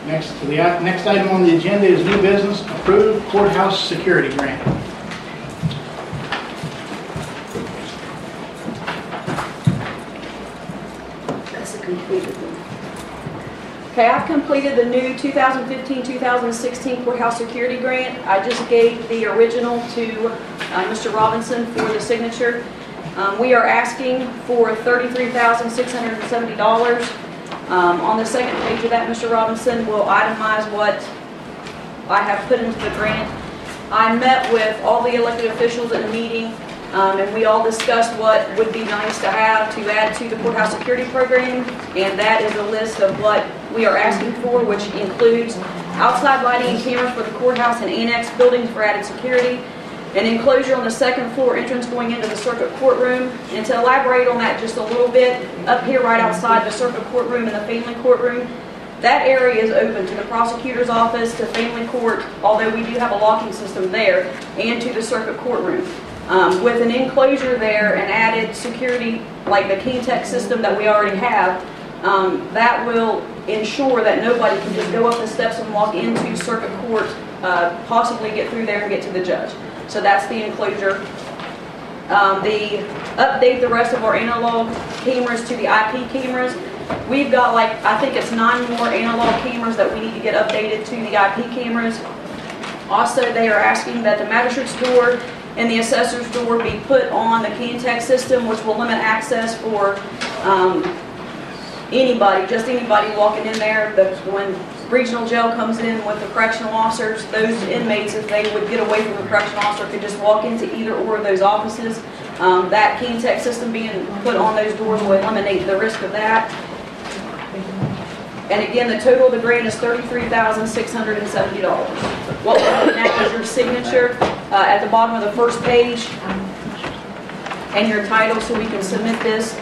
Next item on the agenda is new business, approved courthouse security grant. That's a completed one. Okay, I've completed the new 2015-2016 courthouse security grant. I just gave the original to Mr. Robinson for the signature. We are asking for $33,670. On the second page of that, Mr. Robinson will itemize what I have put into the grant. I met with all the elected officials in a meeting, and we all discussed what would be nice to have to add to the courthouse security program, and that is a list of what we are asking for, which includes outside lighting and cameras for the courthouse and annex buildings for added security, an enclosure on the second floor entrance going into the circuit courtroom. And to elaborate on that just a little bit, up here right outside the circuit courtroom and the family courtroom, that area is open to the prosecutor's office, to family court, although we do have a locking system there, and to the circuit courtroom. With an enclosure there and added security like the Keytech system that we already have, that will ensure that nobody can just go up the steps and walk into circuit court, possibly get through there and get to the judge. So that's the enclosure. Update the rest of our analog cameras to the IP cameras. We've got I think it's 9 more analog cameras that we need to get updated to the IP cameras. Also, they are asking that the magistrate's door and the assessor's door be put on the Keytech system, which will limit access for just anybody walking in there. When regional jail comes in with the correctional officers, those inmates, if they would get away from the correctional officer, could just walk into either or of those offices. That Keytech system being put on those doors will eliminate the risk of that. And again, the total of the grant is $33,670. What we're looking at is your signature at the bottom of the first page and your title, so we can submit this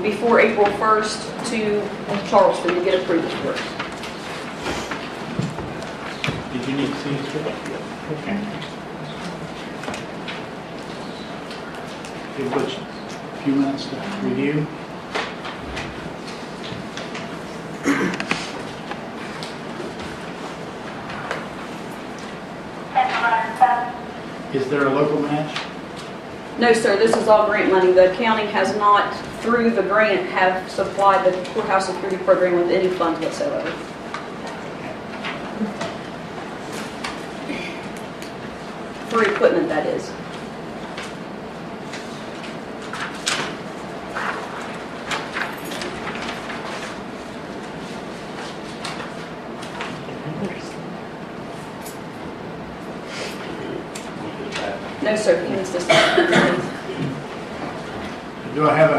before April 1st to Charleston to get approval for it. Did you need to see this? Okay. Give Butch a few minutes to review. Is there a local match? No, sir. This is all grant money. The county has not, through the grant, have supplied the courthouse security program with any funds whatsoever. For equipment, that is. No, sir. He needs to sign. Do I have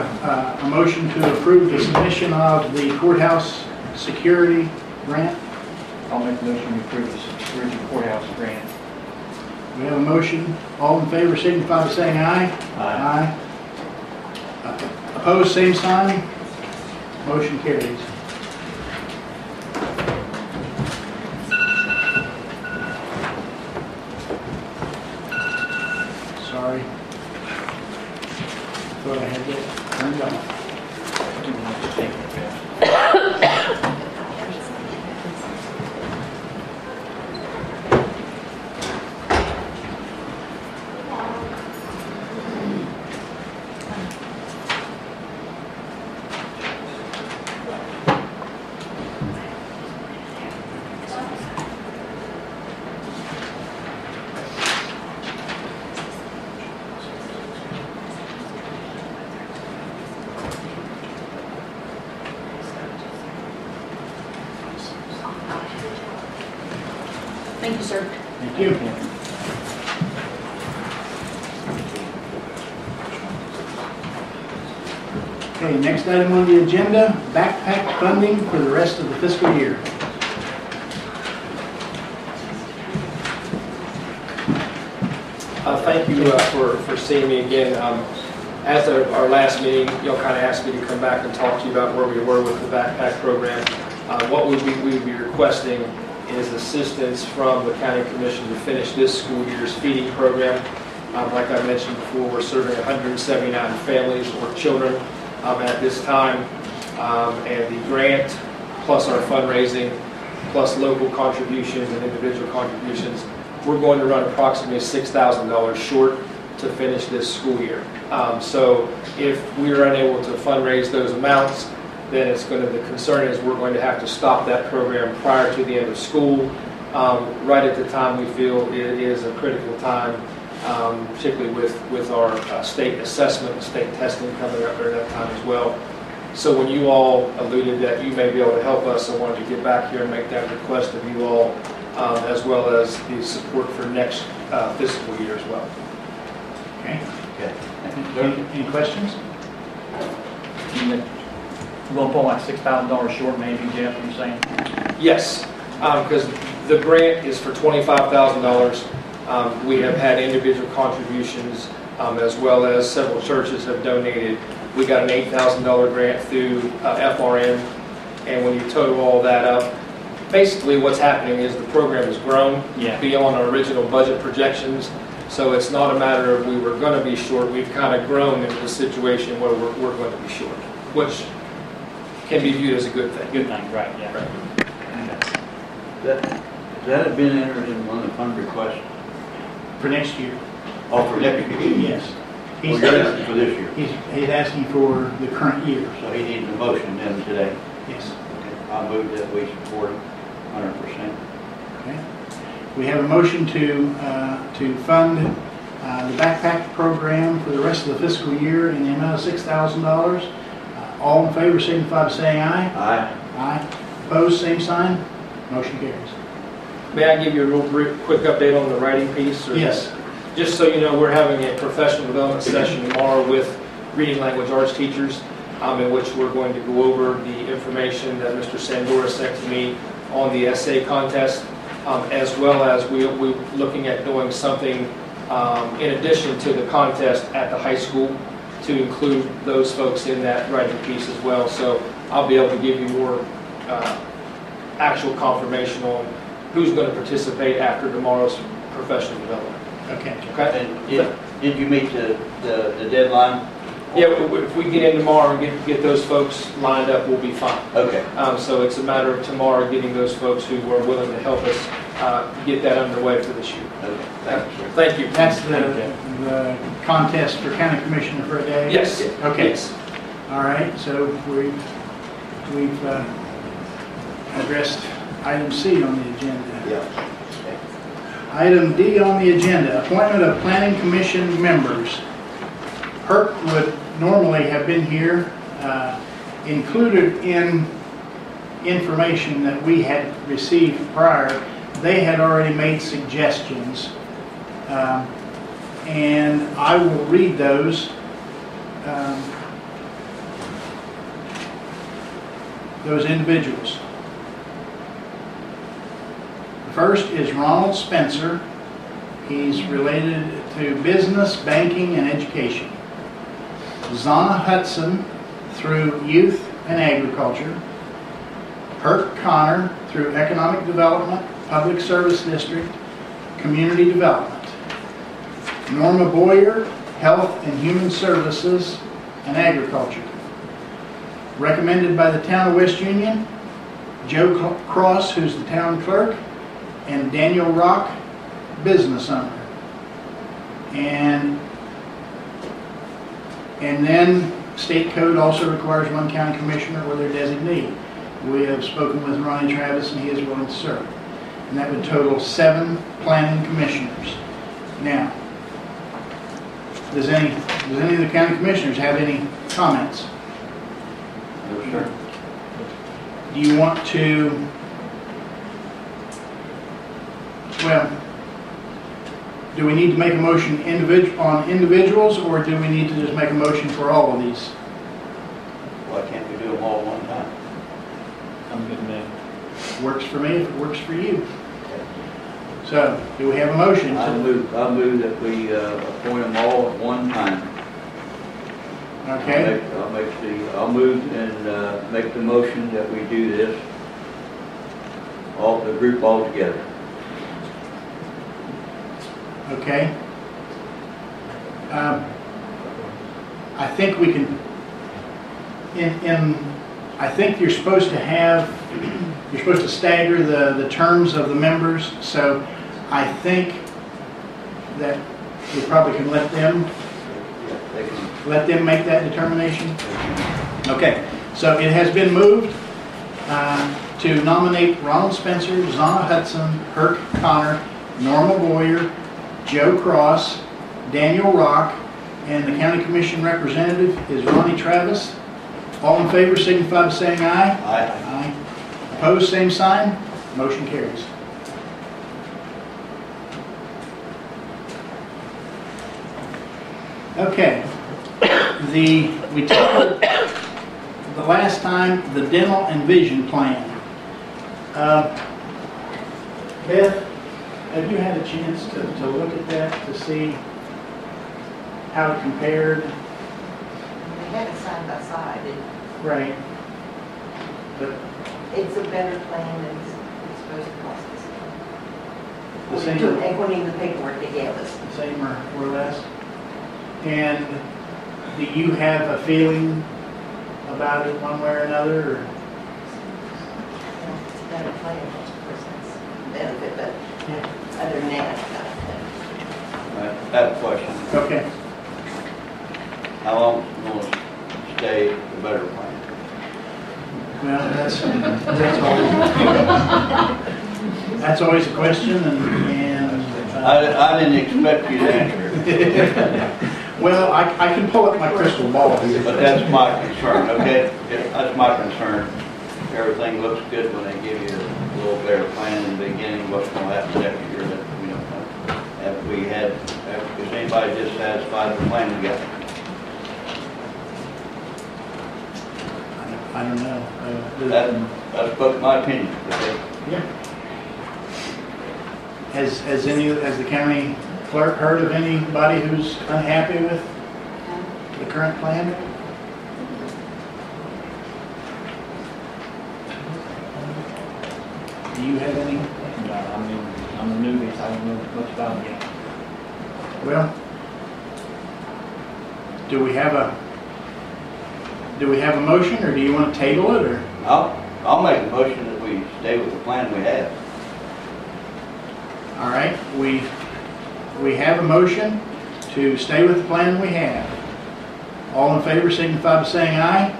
a motion to approve the submission of the courthouse security grant? I'll make the motion to approve the security courthouse grant. We have a motion. All in favor signify by saying aye. Aye. Opposed, same sign. Motion carries. Sorry. Thought I had that turned off. Thank you, sir. Thank you. Okay, next item on the agenda, backpack funding for the rest of the fiscal year. Thank you for seeing me again. As of our last meeting, y'all kind of asked me to come back and talk to you about where we were with the backpack program. What we would be requesting is assistance from the County Commission to finish this school year's feeding program. Like I mentioned before, we're serving 179 families or children at this time, and the grant plus our fundraising plus local contributions and individual contributions, we're going to run approximately $6,000 short to finish this school year. So if we are unable to fundraise those amounts, then it's going to, the concern is we're going to have to stop that program prior to the end of school, right at the time we feel it is a critical time, particularly with our state assessment and state testing coming up during that time as well. So when you all alluded that you may be able to help us, I wanted to get back here and make that request of you all, as well as the support for next fiscal year as well. Okay. Okay. Any questions? We're going to pull like $6,000 short maybe, Jeff, you're saying? Yes, because the grant is for $25,000. We have had individual contributions, as well as several churches have donated. We got an $8,000 grant through FRN, and when you total all that up, basically what's happening is the program has grown beyond our original budget projections. So it's not a matter of we were going to be short. We've kind of grown into a situation where we're going to be short, which can be viewed as a good thing. Good thing, right, yeah. Right. That had been entered in one of the fund requests. For next year? Oh, for next year? Yes. Well, you're asking for this year? He's asking for the current year. So he needs a motion then today. Yes. Okay. I'll move that we support him 100%. Okay. We have a motion to fund the backpack program for the rest of the fiscal year in the amount of $6,000. All in favor signify by saying aye. Aye. Aye. Opposed, same sign. Motion carries. May I give you a real quick update on the writing piece? Yes. Just so you know, we're having a professional development session tomorrow with reading language arts teachers, in which we're going to go over the information that Mr. Sandora sent to me on the essay contest, as well as we're looking at doing something in addition to the contest at the high school to include those folks in that writing piece as well. So I'll be able to give you more actual confirmation on who's going to participate after tomorrow's professional development. Okay. Okay? And did you meet the deadline? Yeah, if we get in tomorrow and get those folks lined up, we'll be fine. Okay. So it's a matter of tomorrow getting those folks who were willing to help us get that underway for this year. Okay. Thank you, sir. Thank you. That's the contest for county commissioner for a day? Yes. Okay. Yes. All right, so we've addressed item C on the agenda. Yeah. Item D on the agenda, appointment of planning commission members. Herc would normally have been here, included in information that we had received prior. They had already made suggestions, and I will read those. Those individuals. The first is Ronald Spencer. He's related to business, banking, and education. Zana Hudson through youth and agriculture. Herc Connor through economic development, public service district, community development. Norma Boyer, health and human services and agriculture. Recommended by the town of West Union, Joe Cross, who's the town clerk, and Daniel Rock, business owner. And then state code also requires one county commissioner or their designee. We have spoken with Ronnie Travis and he is willing to serve. And that would total 7 planning commissioners. Now, does any of the county commissioners have any comments? No, sir. Do you want to, well, do we need to make a motion on individuals, or do we need to just make a motion for all of these? Why can't we do them all at one time? I'm good, man. Works for me if it works for you. So, do we have a motion? I move that we appoint them all at one time. Okay, I'll move and make the motion that we do this, the group all together. okay. I think we can, I think you're supposed to have you're supposed to stagger the terms of the members, so I think that we probably can let them make that determination. Okay, so it has been moved to nominate Ronald Spencer, Zana Hudson, Herc Connor, Norma Boyer, Joe Cross, Daniel Rock, and the county commission representative is Ronnie Travis. All in favor signify by saying aye. Aye. Aye. Opposed, same sign. Motion carries. Okay. We took the last time the dental and vision plan. Beth, have you had a chance to look at that to see how it compared? They have it side by side. Right. But It's a better plan than it's supposed to cost the us. same, According to the paperwork they gave us. same or less? And do you have a feeling about it one way or another? Or? It's a better plan, of course, that's benefit, but other than that, I have a question. Okay. How long will it stay the better plan? Well, that's always a question, and I didn't expect you to answer it, well, I can pull up my crystal ball here. but that's my concern, okay? That's my concern. Everything looks good when they give you a little better plan in the beginning, what's going to happen next year that we don't know. If anybody dissatisfied with the plan we got. I don't know. That's but my opinion, okay? Yeah. Has the county clerk heard of anybody who's unhappy with the current plan? Do you have any? No, I'm a newbie, so I don't know much about it yet. Well, do we have a motion, or do you want to table it, or? I'll make a motion that we stay with the plan we have. All right, we have a motion to stay with the plan we have. All in favor signify by saying aye.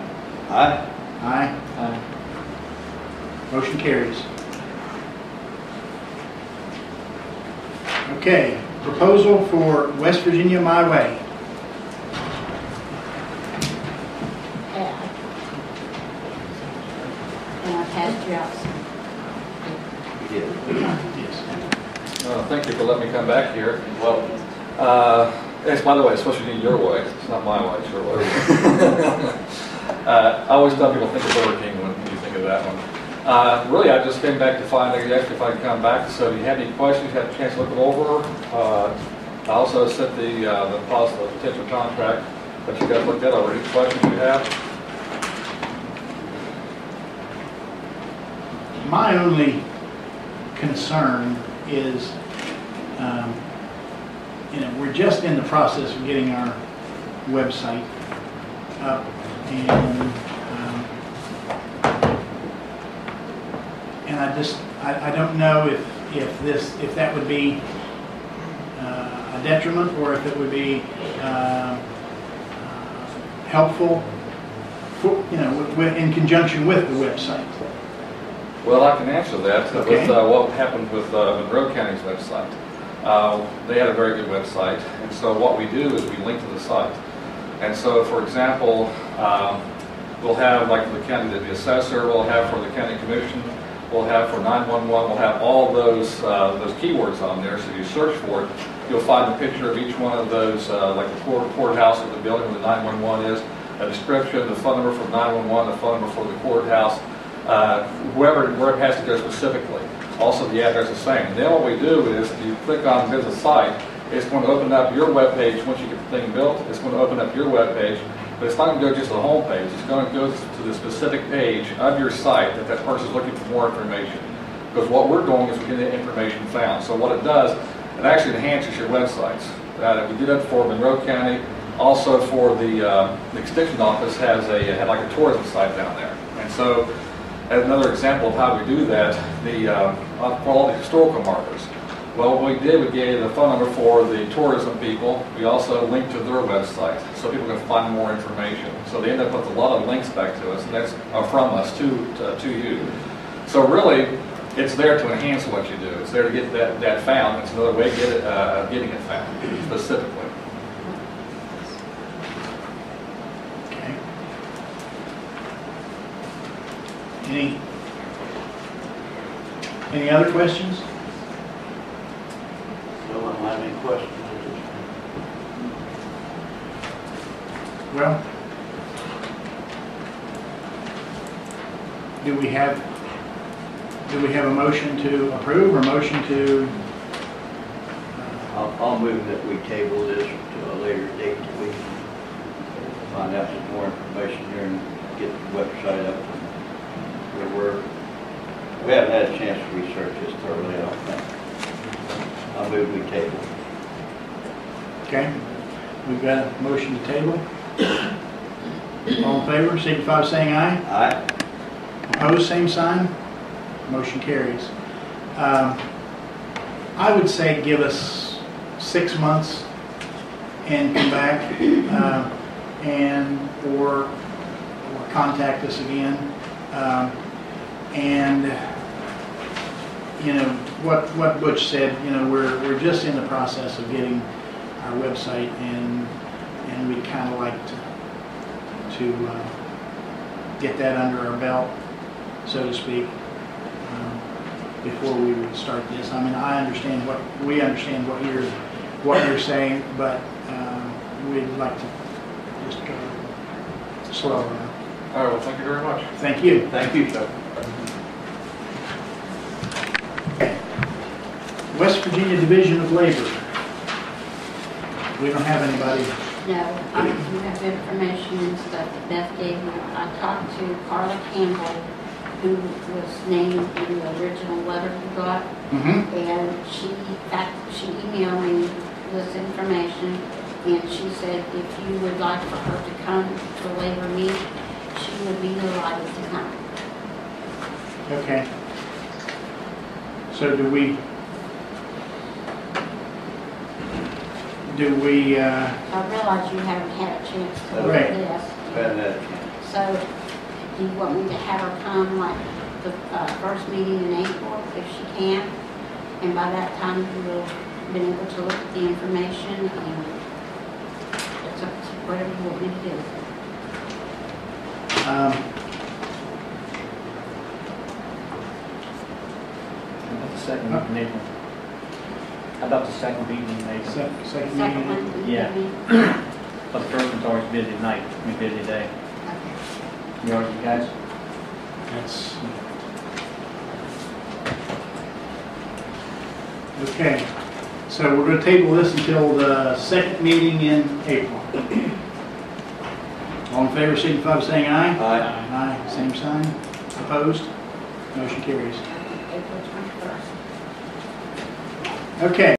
Aye? Aye. Motion carries. Okay, proposal for West Virginia My Way. and I passed you out some. You did. Yes. Thank you for letting me come back here. Well, It's, by the way, it's supposed to be your way. It's not my way, it's your way. I always tell people think of Burger King when you think of that one. Really, I just came back to find out if I could come back. So if you have any questions, you had a chance to look it over. I also sent the possible potential contract that you guys looked at already. Any questions you have? My only concern is, we're just in the process of getting our website up, and I don't know if that would be a detriment, or if it would be helpful, in conjunction with the website. Well, I can answer that Okay. with what happened with Monroe County's website. They had a very good website, and so what we do is we link to the site. And so, for example, we'll have, like for the county, the assessor, we'll have for the county commission, we'll have for 911, we'll have all those keywords on there. So if you search for it, you'll find a picture of each one of those, like the courthouse of the building where the 911 is, a description, the phone number for 911, the phone number for the courthouse, where it has to go specifically. Also, the address is the same. And then what we do is, if you click on visit site, it's going to open up your web page. Once you get the thing built, it's going to open up your web page, but it's not going to go just to the home page. It's going to go to the specific page of your site that person's looking for more information. Because what we're doing is we get the information found. So what it does, it actually enhances your websites. We did that for Monroe County. Also for the extension office had like a tourism site down there. And so another example of how we do that, for all the historical markers. Well, what we did, we gave the phone number for the tourism people. We also linked to their website so people can find more information. So they end up with a lot of links back to us, and that's from us to you. So really, it's there to enhance what you do. It's there to get that found. It's another way of getting it found specifically. Okay. Any other questions? No one have any questions? Well, do we have a motion to approve or motion to? I'll move that we table this to a later date so we can find out some more information here and get the website up. We haven't had a chance to research this thoroughly, I don't think. I'll move we table. Okay, we've got a motion to table. All in favor, signify by saying aye. Aye. Opposed, same sign. Motion carries. I would say give us 6 months and come back or contact us again. And you know what Butch said. You know, we're just in the process of getting our website, and we'd kind of like to get that under our belt, so to speak, before we would start this. I mean, we understand what you're saying, but we'd like to just go slower now. All right, well, thank you very much. Thank you. Thank you, sir. Okay. West Virginia Division of Labor. We don't have anybody. No, I do have information and stuff that Beth gave me. I talked to Carla Campbell, who was named in the original letter you got, and she emailed me this information, and she said if you would like for her to come to a labor meeting, she would be delighted to come. Okay. So do we I realize you haven't had a chance to look Right. at this. Hadn't had a chance. So, do you want me to have her come like the first meeting in April, if she can? And by that time, you will have been able to look at the information, and it's up to whatever you want me to do. The second week in April. How about the second meeting in April? second Second meeting? one, Yeah. But the first one's always busy night, busy day. Okay. You all right, you guys? That's okay. So we're going to table this until the second meeting in April. All in favor, signify by saying aye. Aye. Aye, same sign. Opposed? Motion carries. April 21st. Okay.